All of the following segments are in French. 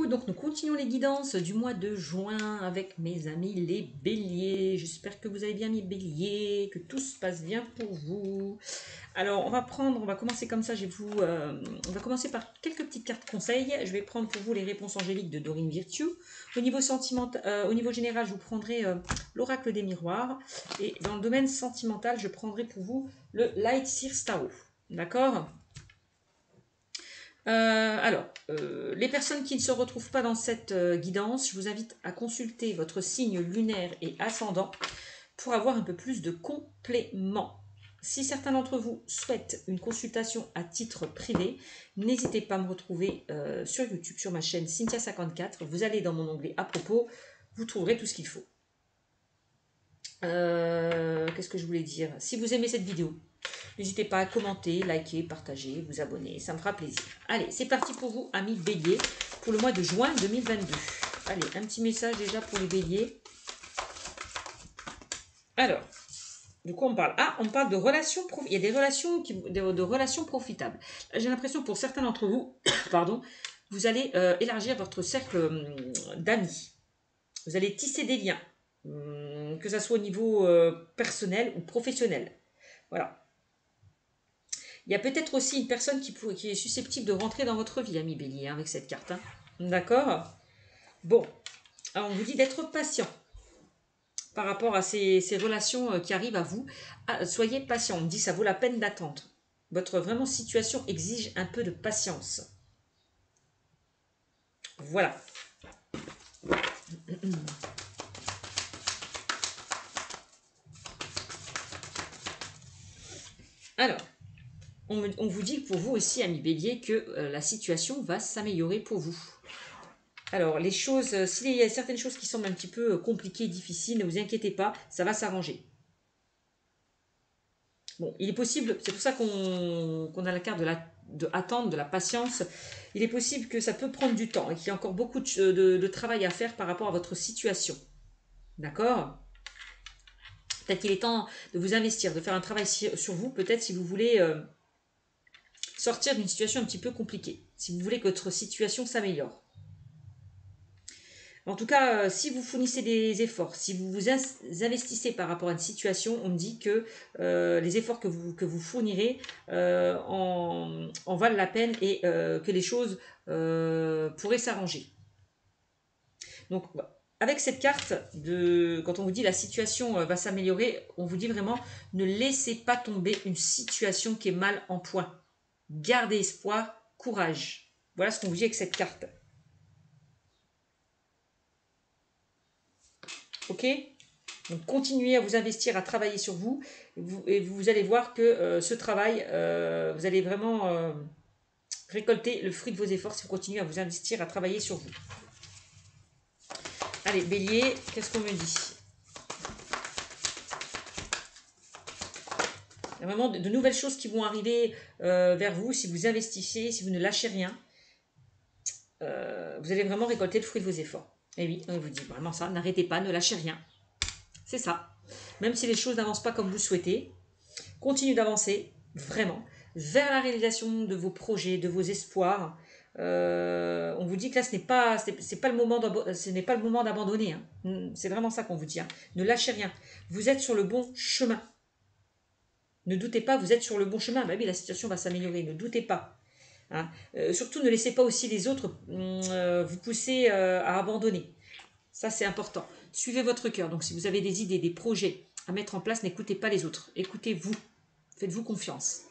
Hello, donc nous continuons les guidances du mois de juin avec mes amis les béliers. J'espère que vous allez bien mes béliers, que tout se passe bien pour vous. Alors on va commencer comme ça, on va commencer par quelques petites cartes conseils. Je vais prendre pour vous les réponses angéliques de Dorine Virtue. Au niveau au niveau général, je vous prendrai l'oracle des miroirs. Et dans le domaine sentimental, je prendrai pour vous le Light Seer Tarot. D'accord ? Les personnes qui ne se retrouvent pas dans cette guidance, je vous invite à consulter votre signe lunaire et ascendant pour avoir un peu plus de compléments. Si certains d'entre vous souhaitent une consultation à titre privé, n'hésitez pas à me retrouver sur YouTube, sur ma chaîne Cynthia54. Vous allez dans mon onglet à propos, vous trouverez tout ce qu'il faut. Qu'est-ce que je voulais dire? Si vous aimez cette vidéo, n'hésitez pas à commenter, liker, partager, vous abonner, ça me fera plaisir. Allez, c'est parti pour vous, amis béliers, pour le mois de juin 2022. Allez, un petit message déjà pour les béliers. Alors, de quoi on parle? Ah, on parle de relations, il y a des relations, de relations profitables. J'ai l'impression pour certains d'entre vous, pardon, vous allez élargir votre cercle d'amis. Vous allez tisser des liens, que ce soit au niveau personnel ou professionnel. Voilà. Il y a peut-être aussi une personne qui est susceptible de rentrer dans votre vie, ami bélier, avec cette carte. Hein. D'accord? Bon, alors on vous dit d'être patient par rapport à ces relations qui arrivent à vous. Ah, soyez patient, on me dit ça vaut la peine d'attendre. Votre vraiment situation exige un peu de patience. Voilà. Alors, on vous dit pour vous aussi, ami bélier, que la situation va s'améliorer pour vous. Alors, les choses, s'il y a certaines choses qui semblent un petit peu compliquées, difficiles, ne vous inquiétez pas, ça va s'arranger. Bon, il est possible, c'est pour ça qu'on a la carte de attendre, de la patience. Il est possible que ça peut prendre du temps et qu'il y a encore beaucoup de travail à faire par rapport à votre situation. D'accord ? Peut-être qu'il est temps de vous investir, de faire un travail sur vous, peut-être si vous voulez sortir d'une situation un petit peu compliquée, si vous voulez que votre situation s'améliore. En tout cas, si vous fournissez des efforts, si vous vous investissez par rapport à une situation, on me dit que les efforts que vous fournirez en valent la peine et que les choses pourraient s'arranger. Donc, avec cette carte, quand on vous dit la situation va s'améliorer, on vous dit vraiment ne laissez pas tomber une situation qui est mal en point. Gardez espoir, courage. Voilà ce qu'on vous dit avec cette carte. Ok ? Donc continuez à vous investir, à travailler sur vous, et vous allez voir que ce travail, vous allez vraiment récolter le fruit de vos efforts si vous continuez à vous investir, à travailler sur vous. Allez, bélier, qu'est-ce qu'on me dit? Il y a vraiment de nouvelles choses qui vont arriver vers vous si vous investissez, si vous ne lâchez rien. Vous allez vraiment récolter le fruit de vos efforts. Et oui, on vous dit vraiment ça, n'arrêtez pas, ne lâchez rien. C'est ça. Même si les choses n'avancent pas comme vous le souhaitez, continuez d'avancer, vraiment, vers la réalisation de vos projets, de vos espoirs. On vous dit que là, ce n'est pas le moment d'abandonner. Hein. C'est vraiment ça qu'on vous dit. Hein. Ne lâchez rien. Vous êtes sur le bon chemin. Ne doutez pas, vous êtes sur le bon chemin. Bah oui, la situation va s'améliorer. Ne doutez pas. Hein. Surtout, ne laissez pas aussi les autres vous pousser à abandonner. Ça, c'est important. Suivez votre cœur. Donc, si vous avez des idées, des projets à mettre en place, n'écoutez pas les autres. Écoutez-vous. Faites-vous confiance.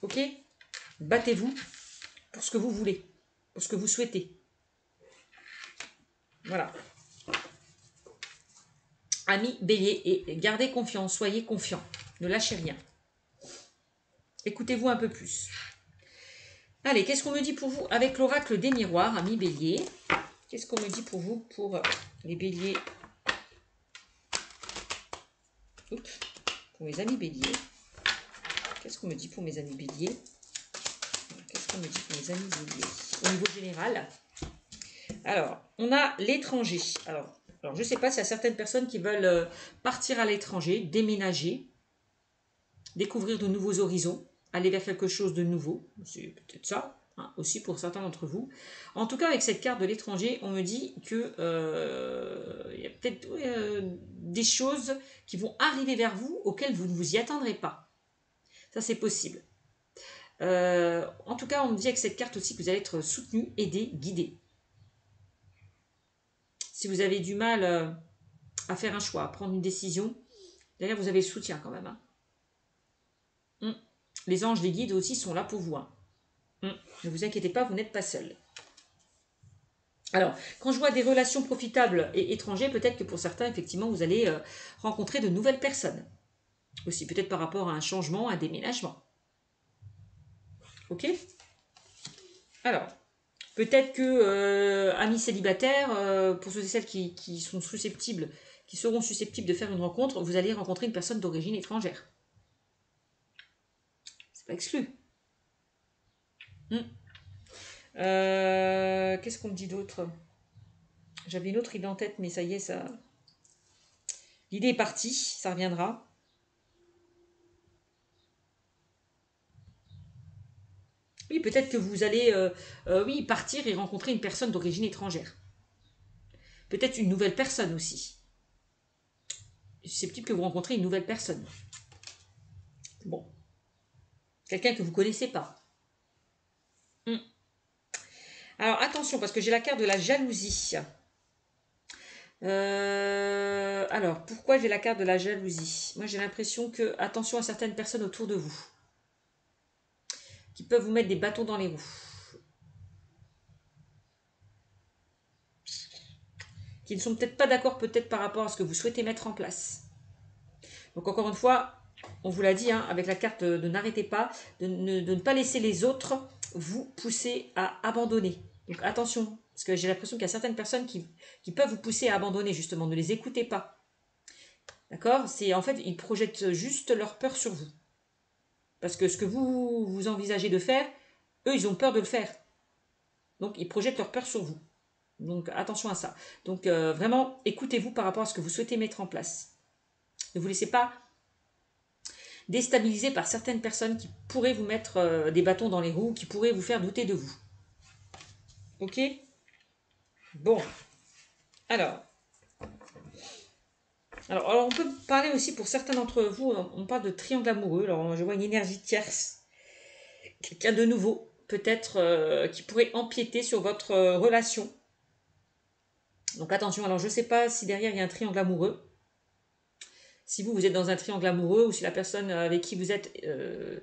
Ok ? Battez-vous pour ce que vous voulez, pour ce que vous souhaitez. Voilà. Amis bélier, et gardez confiance, soyez confiants. Ne lâchez rien. Écoutez-vous un peu plus. Allez, qu'est-ce qu'on me dit pour vous avec l'oracle des miroirs, amis bélier? Qu'est-ce qu'on me dit pour vous, pour les béliers? Oups, pour mes amis béliers. Qu'est-ce qu'on me dit pour mes amis béliers? Qu'est-ce qu'on me dit pour mes amis béliers? Au niveau général. Alors, on a l'étranger. Alors, je ne sais pas s'il y a certaines personnes qui veulent partir à l'étranger, déménager, découvrir de nouveaux horizons, aller vers quelque chose de nouveau. C'est peut-être ça. hein, aussi pour certains d'entre vous. En tout cas, avec cette carte de l'étranger, on me dit que il y a peut-être des choses qui vont arriver vers vous auxquelles vous ne vous y attendrez pas. Ça, c'est possible. En tout cas, on me dit avec cette carte aussi que vous allez être soutenu, aidé, guidé. Si vous avez du mal à faire un choix, à prendre une décision, derrière, vous avez le soutien quand même. Hein. Les anges, les guides aussi sont là pour vous. Hein. Ne vous inquiétez pas, vous n'êtes pas seul. Alors, quand je vois des relations profitables et étrangères, peut-être que pour certains, effectivement, vous allez rencontrer de nouvelles personnes. Aussi, peut-être par rapport à un changement, un déménagement. Ok? Alors, peut-être que amis célibataires, pour ceux et celles qui sont susceptibles, qui seront susceptibles de faire une rencontre, vous allez rencontrer une personne d'origine étrangère. C'est pas exclu. Qu'est-ce qu'on me dit d'autre? J'avais une autre idée en tête, mais ça y est, ça. L'idée est partie, ça reviendra. Oui, peut-être que vous allez oui, partir et rencontrer une personne d'origine étrangère. Peut-être une nouvelle personne aussi. C'est susceptible que vous rencontrez une nouvelle personne. Bon. Quelqu'un que vous ne connaissez pas. Alors attention, parce que j'ai la carte de la jalousie. Alors, pourquoi j'ai la carte de la jalousie? Moi, j'ai l'impression que, attention à certaines personnes autour de vous, qui peuvent vous mettre des bâtons dans les roues. Qui ne sont peut-être pas d'accord peut-être par rapport à ce que vous souhaitez mettre en place. Donc encore une fois, on vous l'a dit, hein, avec la carte de n'arrêtez pas, de ne pas laisser les autres vous pousser à abandonner. Donc attention, parce que j'ai l'impression qu'il y a certaines personnes qui peuvent vous pousser à abandonner, justement. Ne les écoutez pas. D'accord? En fait, ils projettent juste leur peur sur vous. Parce que ce que vous envisagez de faire, eux, ils ont peur de le faire. Donc, ils projettent leur peur sur vous. Donc, attention à ça. Donc, vraiment, écoutez-vous par rapport à ce que vous souhaitez mettre en place. Ne vous laissez pas déstabiliser par certaines personnes qui pourraient vous mettre des bâtons dans les roues, qui pourraient vous faire douter de vous. Ok? Bon. Alors, on peut parler aussi pour certains d'entre vous, on parle de triangle amoureux. Alors, je vois une énergie tierce. Quelqu'un de nouveau, peut-être, qui pourrait empiéter sur votre relation. Donc attention, alors je ne sais pas si derrière il y a un triangle amoureux. Si vous êtes dans un triangle amoureux ou si la personne avec qui vous êtes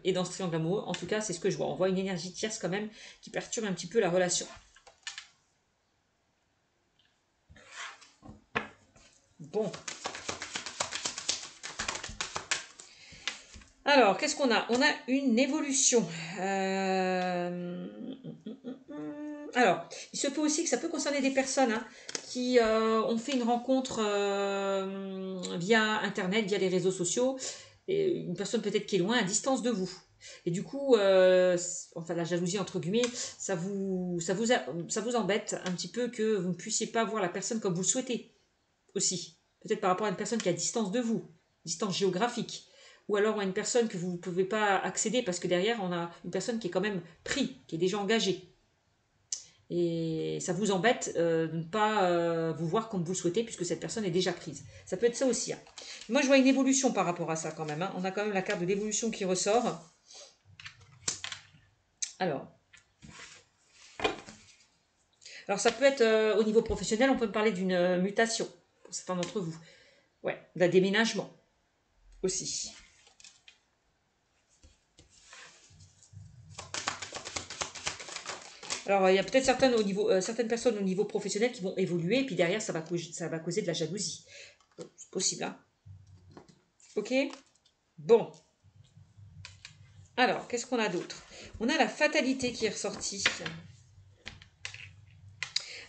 est dans ce triangle amoureux. En tout cas, c'est ce que je vois. On voit une énergie tierce quand même qui perturbe un petit peu la relation. Bon. Alors, qu'est-ce qu'on a? On a une évolution. Alors, il se peut aussi que ça peut concerner des personnes qui ont fait une rencontre via Internet, via les réseaux sociaux, et une personne peut-être qui est loin, à distance de vous. Et du coup, enfin la jalousie entre guillemets, ça vous embête un petit peu que vous ne puissiez pas voir la personne comme vous le souhaitez aussi. Peut-être par rapport à une personne qui est à distance de vous, distance géographique. Ou alors à une personne que vous ne pouvez pas accéder parce que derrière, on a une personne qui est quand même prise, qui est déjà engagée. Et ça vous embête de ne pas vous voir comme vous le souhaitez puisque cette personne est déjà prise. Ça peut être ça aussi. Hein. Moi, je vois une évolution par rapport à ça quand même. Hein. On a quand même la carte de l'évolution qui ressort. Alors ça peut être au niveau professionnel, on peut me parler d'une mutation pour certains d'entre vous. Ouais, d'un déménagement aussi. Alors, il y a peut-être certaines personnes au niveau professionnel qui vont évoluer, et puis derrière, ça va causer de la jalousie. C'est possible, hein? Ok? Bon. Alors, qu'est-ce qu'on a d'autre? On a la fatalité qui est ressortie.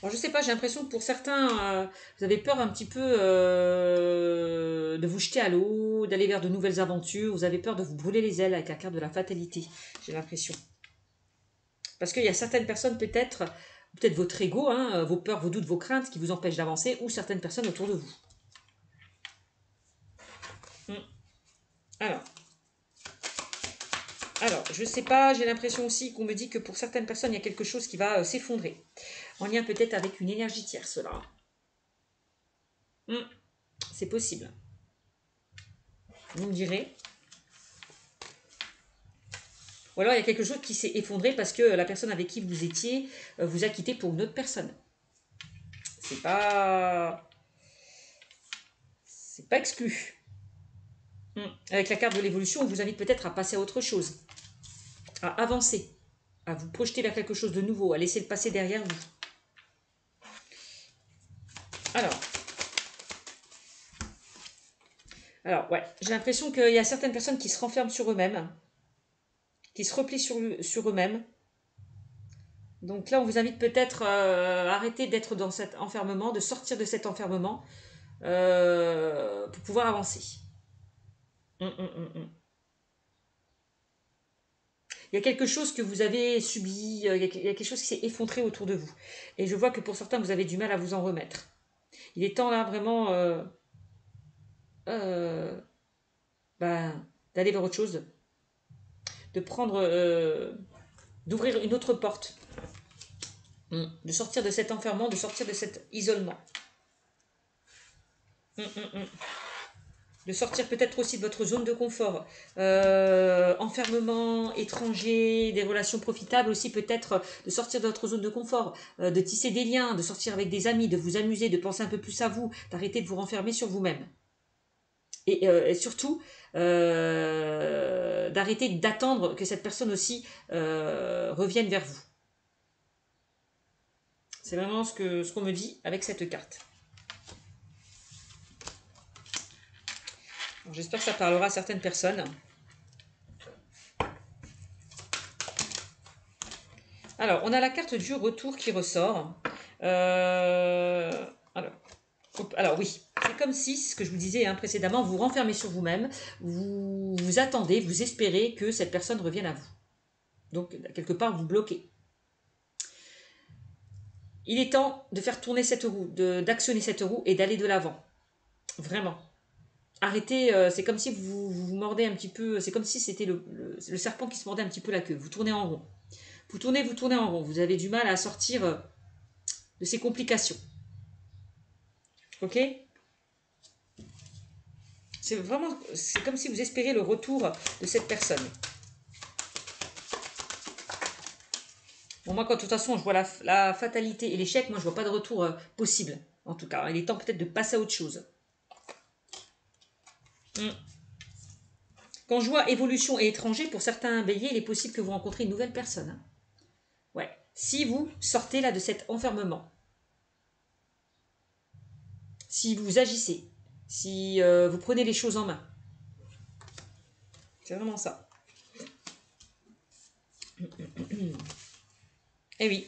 Alors, je sais pas, j'ai l'impression que pour certains, vous avez peur un petit peu de vous jeter à l'eau, d'aller vers de nouvelles aventures. Vous avez peur de vous brûler les ailes avec la carte de la fatalité, j'ai l'impression. Parce qu'il y a certaines personnes, peut-être votre ego, hein, vos peurs, vos doutes, vos craintes qui vous empêchent d'avancer, ou certaines personnes autour de vous. Alors. Alors, je sais pas, j'ai l'impression aussi qu'on me dit que pour certaines personnes, il y a quelque chose qui va s'effondrer. En lien peut-être avec une énergie tierce, là. C'est possible. Vous me direz. Ou alors, il y a quelque chose qui s'est effondré parce que la personne avec qui vous étiez vous a quitté pour une autre personne. C'est pas exclu. Avec la carte de l'évolution, on vous invite peut-être à passer à autre chose, à avancer, à vous projeter vers quelque chose de nouveau, à laisser le passé derrière vous. Alors ouais, j'ai l'impression qu'il y a certaines personnes qui se renferment sur eux-mêmes, qui se replient sur eux-mêmes. Donc là, on vous invite peut-être à arrêter d'être dans cet enfermement, de sortir de cet enfermement pour pouvoir avancer. Il y a quelque chose que vous avez subi, il y a quelque chose qui s'est effondré autour de vous. Et je vois que pour certains, vous avez du mal à vous en remettre. Il est temps là vraiment d'aller vers autre chose, de prendre, d'ouvrir une autre porte, de sortir de cet enfermement, de sortir de cet isolement. De sortir peut-être aussi de votre zone de confort, enfermement, étranger, des relations profitables aussi peut-être, de sortir de votre zone de confort, de tisser des liens, de sortir avec des amis, de vous amuser, de penser un peu plus à vous, d'arrêter de vous renfermer sur vous-même. Et surtout, d'arrêter d'attendre que cette personne aussi revienne vers vous. C'est vraiment ce qu'on me dit avec cette carte. J'espère que ça parlera à certaines personnes. Alors, on a la carte du retour qui ressort. Alors oui, c'est comme si, ce que je vous disais précédemment, vous renfermez sur vous-même, vous attendez, vous espérez que cette personne revienne à vous. Donc, quelque part, vous bloquez. Il est temps de faire tourner cette roue, d'actionner cette roue et d'aller de l'avant. Vraiment. Arrêtez, c'est comme si vous mordez un petit peu, c'est comme si c'était le serpent qui se mordait un petit peu la queue. Vous tournez en rond. Vous tournez en rond. Vous avez du mal à sortir de ces complications. Ok ? C'est comme si vous espériez le retour de cette personne. Bon, moi, quand de toute façon, je vois la fatalité et l'échec, moi, je vois pas de retour possible. En tout cas, il est temps peut-être de passer à autre chose. Quand je vois évolution et étranger, pour certains béliers, il est possible que vous rencontrez une nouvelle personne. Ouais. Si vous sortez là de cet enfermement, si vous agissez, si vous prenez les choses en main. C'est vraiment ça. Eh oui.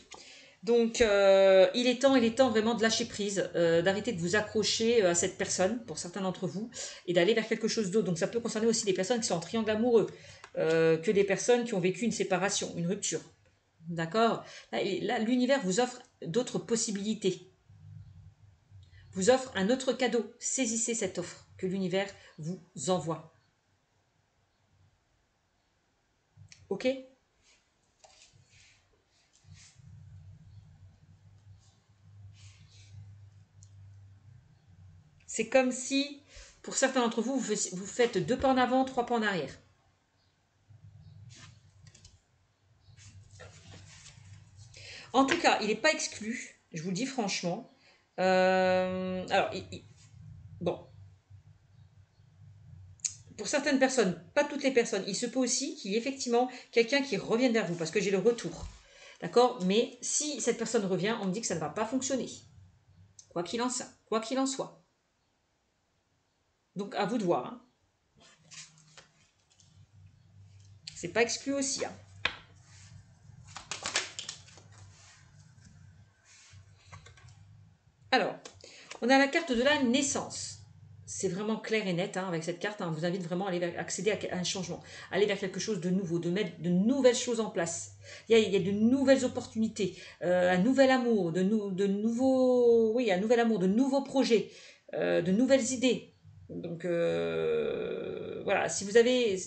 Donc, il est temps vraiment de lâcher prise, d'arrêter de vous accrocher à cette personne, pour certains d'entre vous, et d'aller vers quelque chose d'autre. Donc, ça peut concerner aussi des personnes qui sont en triangle amoureux, que des personnes qui ont vécu une séparation, une rupture. D'accord ? Là, l'univers vous offre d'autres possibilités. Vous offre un autre cadeau. Saisissez cette offre que l'univers vous envoie. Ok ? C'est comme si, pour certains d'entre vous, vous faites 2 pas en avant, 3 pas en arrière. En tout cas, il n'est pas exclu, je vous le dis franchement. Bon. Pour certaines personnes, pas toutes les personnes, il se peut aussi qu'il y ait effectivement quelqu'un qui revienne vers vous, parce que j'ai le retour. D'accord ? Mais si cette personne revient, on me dit que ça ne va pas fonctionner. Quoi qu'il en soit. Donc, à vous de voir. C'est pas exclu aussi. Alors, on a la carte de la naissance. C'est vraiment clair et net avec cette carte. On vous invite vraiment à accéder à un changement, aller vers quelque chose de nouveau, de mettre de nouvelles choses en place. Il y a de nouvelles opportunités, un nouvel amour, un nouvel amour, de nouveaux projets, de nouvelles idées. Donc voilà, si vous avez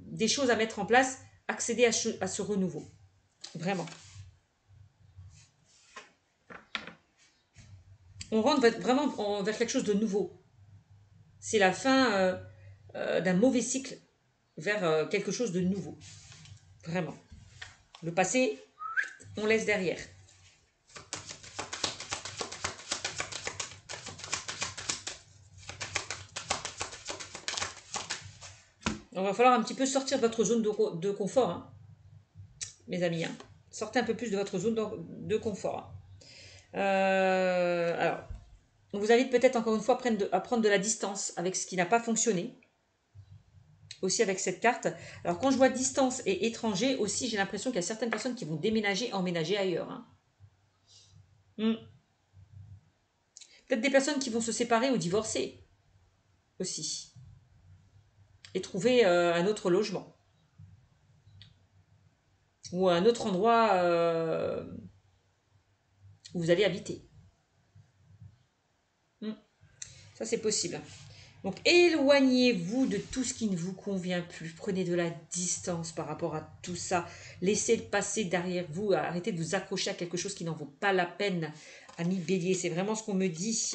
des choses à mettre en place, accéder à ce renouveau. Vraiment. On rentre vraiment vers quelque chose de nouveau. C'est la fin d'un mauvais cycle vers quelque chose de nouveau. Vraiment. Le passé, on laisse derrière. Il va falloir un petit peu sortir de votre zone de confort, hein, mes amis. Hein. Sortez un peu plus de votre zone de confort. Hein. Alors, on vous invite peut-être encore une fois à prendre de la distance avec ce qui n'a pas fonctionné. Aussi avec cette carte. Alors quand je vois distance et étranger, aussi j'ai l'impression qu'il y a certaines personnes qui vont déménager, emménager ailleurs. Hein. Peut-être des personnes qui vont se séparer ou divorcer aussi. Et trouver un autre logement. Ou un autre endroit où vous allez habiter. Ça c'est possible. Donc éloignez-vous de tout ce qui ne vous convient plus. Prenez de la distance par rapport à tout ça. Laissez le passé derrière vous. Arrêtez de vous accrocher à quelque chose qui n'en vaut pas la peine. Ami Bélier, c'est vraiment ce qu'on me dit.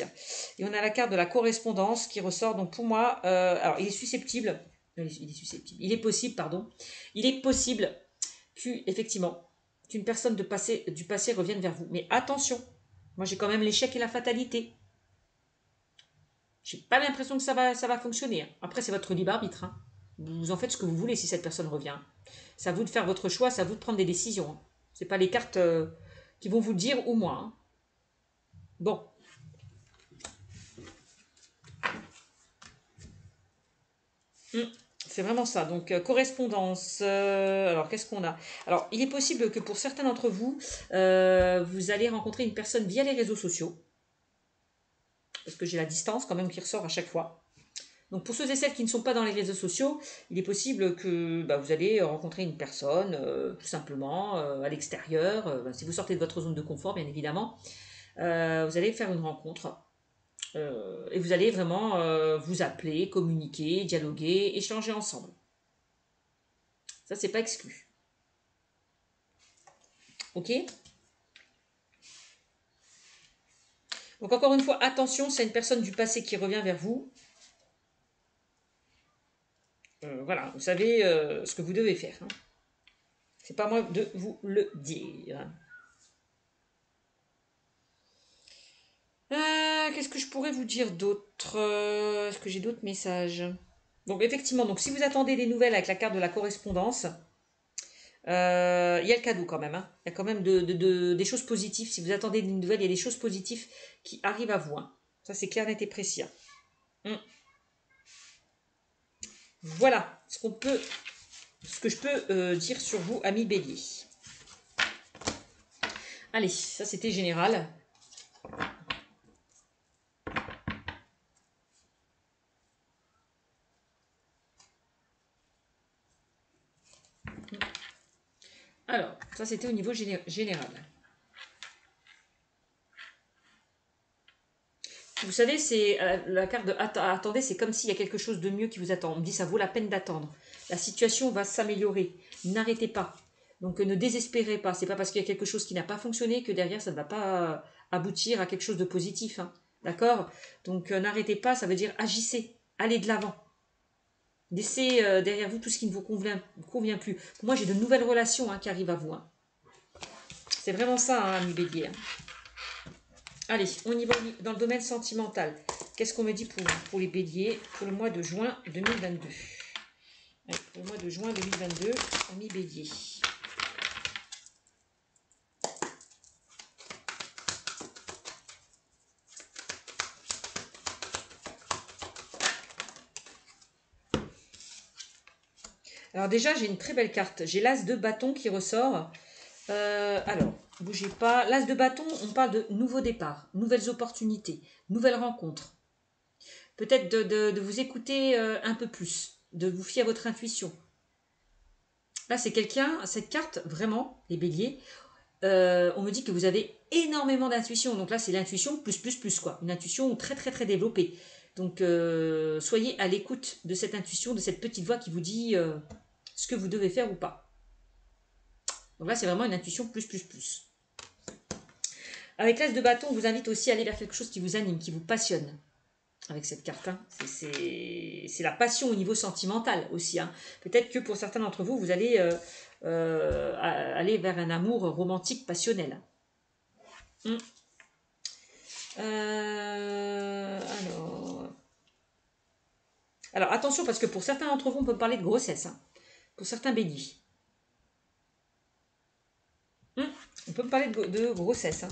Et on a la carte de la correspondance qui ressort. Donc pour moi, alors il est susceptible. Non, il est susceptible. Il est possible, pardon. Il est possible qu'une personne du passé revienne vers vous. Mais attention, moi j'ai quand même l'échec et la fatalité. J'ai pas l'impression que ça va fonctionner. Après, c'est votre libre arbitre. Hein. Vous en faites ce que vous voulez si cette personne revient. C'est à vous de faire votre choix, c'est à vous de prendre des décisions. Hein. C'est pas les cartes qui vont vous le dire ou moi. Hein. Bon. C'est vraiment ça. Donc, correspondance. Alors, qu'est-ce qu'on a? Alors, il est possible que pour certains d'entre vous, vous allez rencontrer une personne via les réseaux sociaux. Parce que j'ai la distance quand même qui ressort à chaque fois. Donc pour ceux et celles qui ne sont pas dans les réseaux sociaux, il est possible que vous allez rencontrer une personne tout simplement à l'extérieur. Si vous sortez de votre zone de confort, bien évidemment, vous allez faire une rencontre et vous allez vraiment vous appeler, communiquer, dialoguer, échanger ensemble. Ça, c'est pas exclu. Ok ? Donc encore une fois, attention, c'est une personne du passé qui revient vers vous. Voilà, vous savez ce que vous devez faire. Hein. C'est pas moi de vous le dire. Qu'est-ce que je pourrais vous dire d'autre? Est-ce que j'ai d'autres messages? Donc effectivement, donc si vous attendez des nouvelles avec la carte de la correspondance, il y a le cadeau quand même. Hein. Il y a quand même des choses positives. Si vous attendez des nouvelles, il y a des choses positives qui arrivent à vous. Hein. Ça c'est clair, net et précis. Hein. Voilà ce que je peux dire sur vous, amis Bélier. Allez, ça c'était général. Alors, ça c'était au niveau général. Vous savez, c'est la carte de attendez, c'est comme s'il y a quelque chose de mieux qui vous attend. On me dit ça vaut la peine d'attendre. La situation va s'améliorer. N'arrêtez pas. Donc ne désespérez pas. C'est pas parce qu'il y a quelque chose qui n'a pas fonctionné que derrière ça ne va pas aboutir à quelque chose de positif. Hein. D'accord? Donc n'arrêtez pas, ça veut dire agissez, allez de l'avant. Laissez derrière vous tout ce qui ne vous convient plus. Moi j'ai de nouvelles relations qui arrivent à vous. Hein. C'est vraiment ça, hein, ami Bélier. Hein. Allez, on y va dans le domaine sentimental. Qu'est-ce qu'on me dit pour les béliers pour le mois de juin 2022? Allez, pour le mois de juin 2022, ami bélier. Alors déjà, j'ai une très belle carte. J'ai l'as de bâton qui ressort. Alors, bougez pas. L'as de bâton, on parle de nouveaux départs, nouvelles opportunités, nouvelles rencontres. Peut-être de vous écouter un peu plus, de vous fier à votre intuition. Là, c'est quelqu'un, cette carte, vraiment, les béliers, on me dit que vous avez énormément d'intuition. Donc là, c'est l'intuition plus, quoi. Une intuition très, très, très développée. Donc, soyez à l'écoute de cette intuition, de cette petite voix qui vous dit ce que vous devez faire ou pas. Donc là, c'est vraiment une intuition plus, plus, plus. Avec l'As de bâton, on vous invite aussi à aller vers quelque chose qui vous anime, qui vous passionne. Avec cette carte, hein. C'est la passion au niveau sentimental aussi. Hein. Peut-être que pour certains d'entre vous, vous allez aller vers un amour romantique, passionnel. Alors, attention, parce que pour certains d'entre vous, on peut parler de grossesse. Hein. Pour certains béliers. On peut me parler de grossesse. Hein.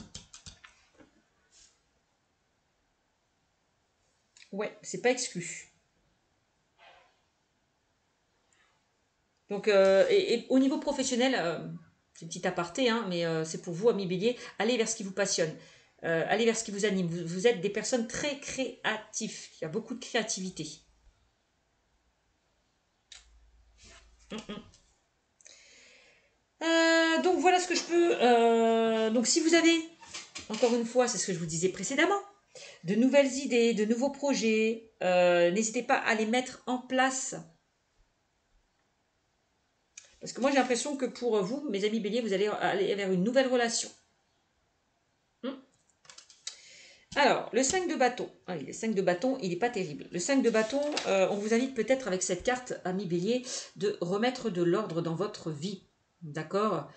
Ouais, c'est pas exclu. Donc, et au niveau professionnel, c'est un petit aparté, hein, mais c'est pour vous, amis bélier, allez vers ce qui vous passionne. Allez vers ce qui vous anime. Vous êtes des personnes très créatives. Il y a beaucoup de créativité. Donc voilà ce que je peux. Donc si vous avez, encore une fois, c'est ce que je vous disais précédemment, de nouvelles idées, de nouveaux projets, n'hésitez pas à les mettre en place. Parce que moi j'ai l'impression que pour vous, mes amis béliers, vous allez aller vers une nouvelle relation. Alors, le 5 de bâton. Ah, le 5 de bâton, il n'est pas terrible. Le 5 de bâton, on vous invite peut-être avec cette carte, amis bélier, de remettre de l'ordre dans votre vie. D'accord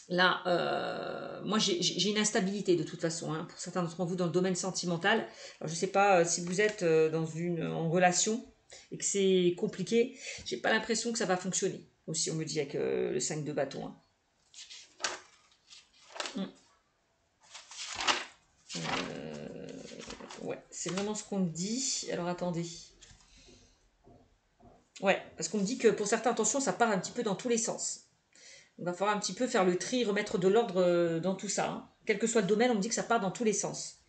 Là, moi j'ai une instabilité de toute façon, hein, pour certains d'entre vous dans le domaine sentimental. Alors, je ne sais pas si vous êtes en relation et que c'est compliqué, j'ai pas l'impression que ça va fonctionner. Aussi, on me dit avec le 5 de bâton. Hein. Ouais, c'est vraiment ce qu'on me dit. Alors attendez. Ouais, parce qu'on me dit que pour certains, attention, ça part un petit peu dans tous les sens. Il va falloir un petit peu faire le tri, remettre de l'ordre dans tout ça. Hein. Quel que soit le domaine, on me dit que ça part dans tous les sens.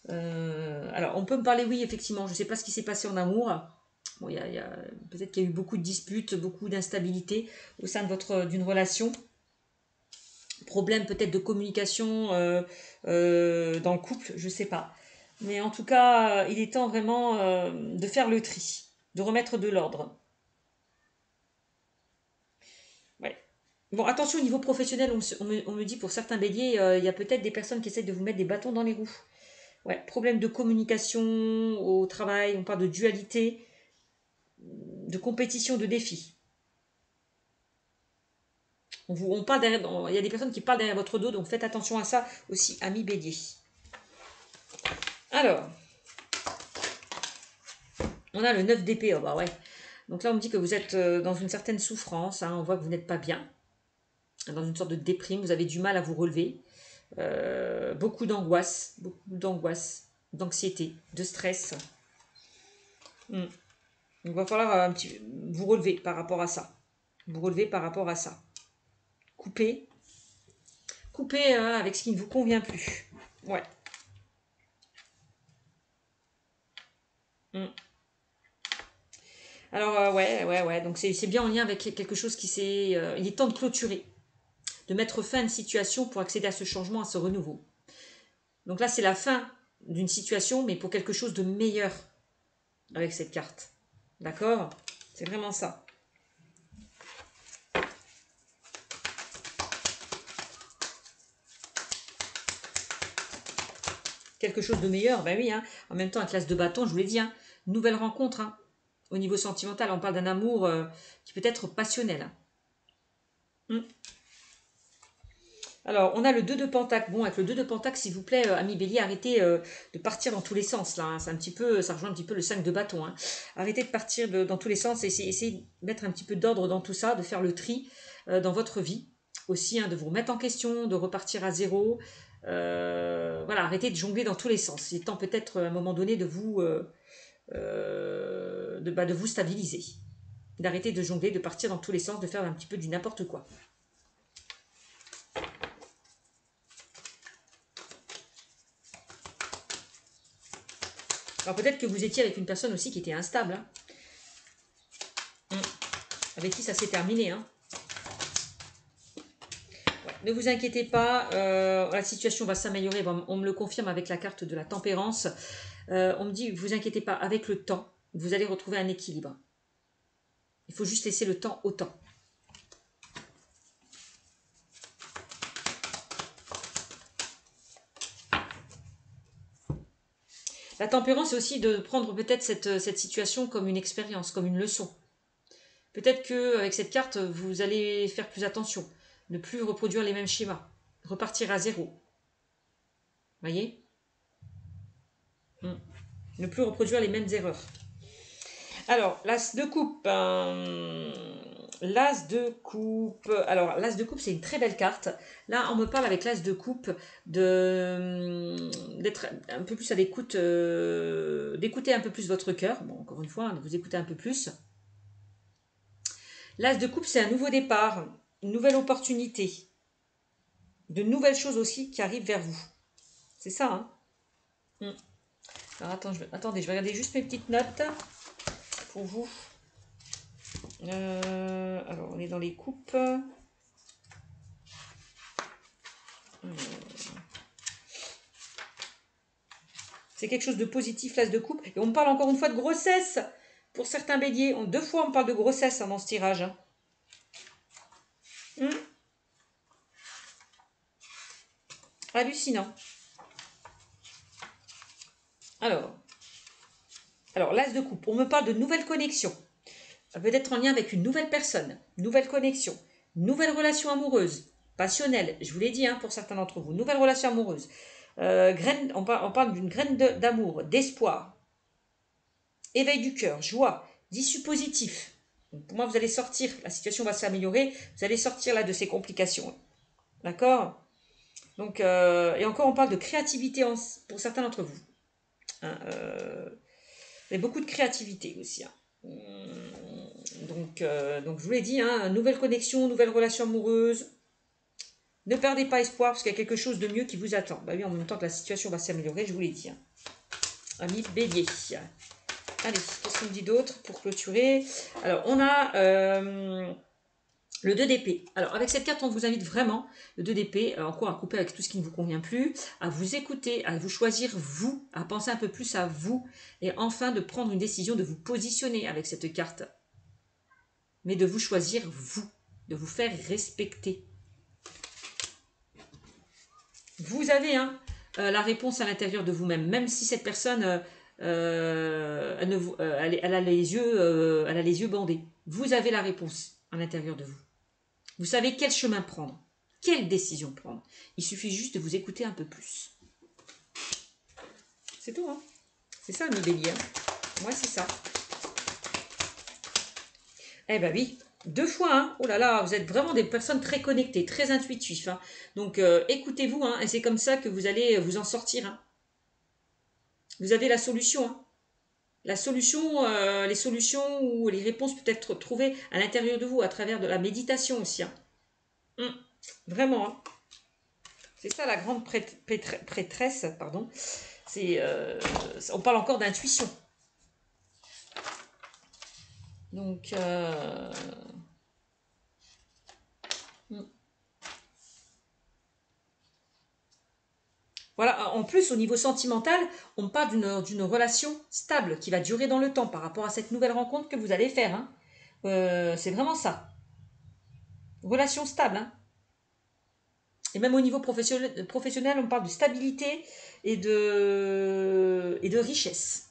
Alors, on peut me parler, oui, effectivement, je ne sais pas ce qui s'est passé en amour. Bon, peut-être qu'il y a eu beaucoup de disputes, beaucoup d'instabilité au sein d'une relation. Problème peut-être de communication dans le couple, je ne sais pas. Mais en tout cas, il est temps vraiment de faire le tri, de remettre de l'ordre. Ouais. Bon, attention au niveau professionnel, on me dit pour certains béliers, il y a peut-être des personnes qui essaient de vous mettre des bâtons dans les roues. Ouais, problème de communication au travail, on parle de dualité, de compétition, de défi. On parle il y a des personnes qui parlent derrière votre dos, donc faites attention à ça aussi, amis béliers. Alors, on a le 9 d'épée, oh bah ouais. Donc là, on me dit que vous êtes dans une certaine souffrance, hein, on voit que vous n'êtes pas bien, dans une sorte de déprime, vous avez du mal à vous relever, beaucoup d'angoisse, d'anxiété, de stress. Donc, il va falloir vous relever par rapport à ça. Vous relever par rapport à ça. Couper avec ce qui ne vous convient plus. Ouais. Alors, ouais. Donc, c'est bien en lien avec quelque chose qui s'est... il est temps de clôturer, de mettre fin à une situation pour accéder à ce changement, à ce renouveau. Donc là, c'est la fin d'une situation, mais pour quelque chose de meilleur avec cette carte. D'accord? C'est vraiment ça. Quelque chose de meilleur, ben oui. Hein. En même temps, avec l'as de bâton, je vous l'ai dit, hein, nouvelle rencontre. Hein. Au niveau sentimental, on parle d'un amour qui peut être passionnel. Alors, on a le 2 de Pentacle. Bon, avec le 2 de Pentacle, s'il vous plaît, amis bélier, arrêtez de partir dans tous les sens. Là, hein. C'est un petit peu, ça rejoint un petit peu le 5 de bâton. Hein. Arrêtez de partir dans tous les sens et essayez de mettre un petit peu d'ordre dans tout ça, de faire le tri dans votre vie. Aussi, hein, de vous remettre en question, de repartir à zéro. Voilà, arrêtez de jongler dans tous les sens. Il est temps peut-être à un moment donné de vous stabiliser. D'arrêter de jongler, de partir dans tous les sens, de faire un petit peu du n'importe quoi. Alors peut-être que vous étiez avec une personne aussi qui était instable. Hein. Avec qui ça s'est terminé. Hein. Ouais, ne vous inquiétez pas, la situation va s'améliorer. Bon, on me le confirme avec la carte de la tempérance. On me dit, vous inquiétez pas, avec le temps, vous allez retrouver un équilibre. Il faut juste laisser le temps au temps. La tempérance, c'est aussi de prendre peut-être cette situation comme une expérience, comme une leçon. Peut-être qu'avec cette carte, vous allez faire plus attention. Ne plus reproduire les mêmes schémas. Repartir à zéro. Voyez? Ne plus reproduire les mêmes erreurs. Alors, l'as de coupe. L'as de coupe. Alors, l'as de coupe, c'est une très belle carte. Là, on me parle avec l'as de coupe d'être un peu plus à l'écoute, d'écouter un peu plus votre cœur. Bon, encore une fois, de vous écouter un peu plus. L'as de coupe, c'est un nouveau départ, une nouvelle opportunité. De nouvelles choses aussi qui arrivent vers vous. C'est ça, hein? Alors, attendez, je vais regarder juste mes petites notes pour vous. Alors, on est dans les coupes. C'est quelque chose de positif, l'as de coupe. Et on me parle encore une fois de grossesse. Pour certains béliers, 2 fois on me parle de grossesse dans ce tirage. Hallucinant. Alors, l'as de coupe, on me parle de nouvelles connexions. Ça peut être en lien avec une nouvelle personne, nouvelle connexion, nouvelle relation amoureuse, passionnelle, je vous l'ai dit pour certains d'entre vous, nouvelle relation amoureuse. On parle d'une graine d'amour, d'espoir, éveil du cœur, joie, d'issue positif. Donc pour moi, vous allez sortir, la situation va s'améliorer, vous allez sortir là de ces complications. D'accord? Donc, et encore, on parle de créativité pour certains d'entre vous. Vous avez beaucoup de créativité aussi. Donc, je vous l'ai dit, nouvelle connexion, nouvelle relation amoureuse. Ne perdez pas espoir parce qu'il y a quelque chose de mieux qui vous attend. Bah oui, en même temps que la situation va s'améliorer, je vous l'ai dit. Amis bélier. Allez, qu'est-ce qu'on dit d'autre pour clôturer? Alors, on a le 2 d'épée. Alors, avec cette carte, on vous invite vraiment, le 2 d'épée, encore à couper avec tout ce qui ne vous convient plus, à vous écouter, à vous choisir vous, à penser un peu plus à vous, et enfin de prendre une décision, de vous positionner avec cette carte. Mais de vous choisir vous, de vous faire respecter. Vous avez la réponse à l'intérieur de vous-même, même si cette personne, elle a les yeux bandés. Vous avez la réponse à l'intérieur de vous. Vous savez quel chemin prendre, quelle décision prendre. Il suffit juste de vous écouter un peu plus. C'est tout, C'est ça, mes béliers. Moi, c'est ça. Eh ben oui, 2 fois, Oh là là, vous êtes vraiment des personnes très connectées, très intuitifs. Donc, écoutez-vous, et c'est comme ça que vous allez vous en sortir. Vous avez la solution, La solution, les solutions ou les réponses peuvent être trouvées à l'intérieur de vous, à travers de la méditation aussi. Vraiment, C'est ça la grande prêtresse, pardon. On parle encore d'intuition. Donc, voilà, en plus, au niveau sentimental, on parle d'une relation stable qui va durer dans le temps par rapport à cette nouvelle rencontre que vous allez faire. C'est vraiment ça. Relation stable. Et même au niveau professionnel, on parle de stabilité et de richesse.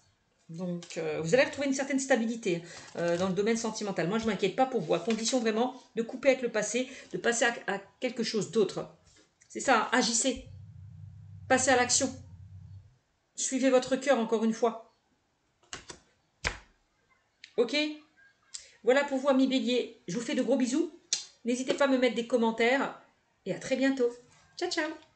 Donc, vous allez retrouver une certaine stabilité dans le domaine sentimental. Moi, je ne m'inquiète pas pour vous, à condition vraiment de couper avec le passé, de passer à quelque chose d'autre. C'est ça, agissez. Passez à l'action. Suivez votre cœur, encore une fois. Ok? Voilà pour vous, amis béliers. Je vous fais de gros bisous. N'hésitez pas à me mettre des commentaires. Et à très bientôt. Ciao, ciao!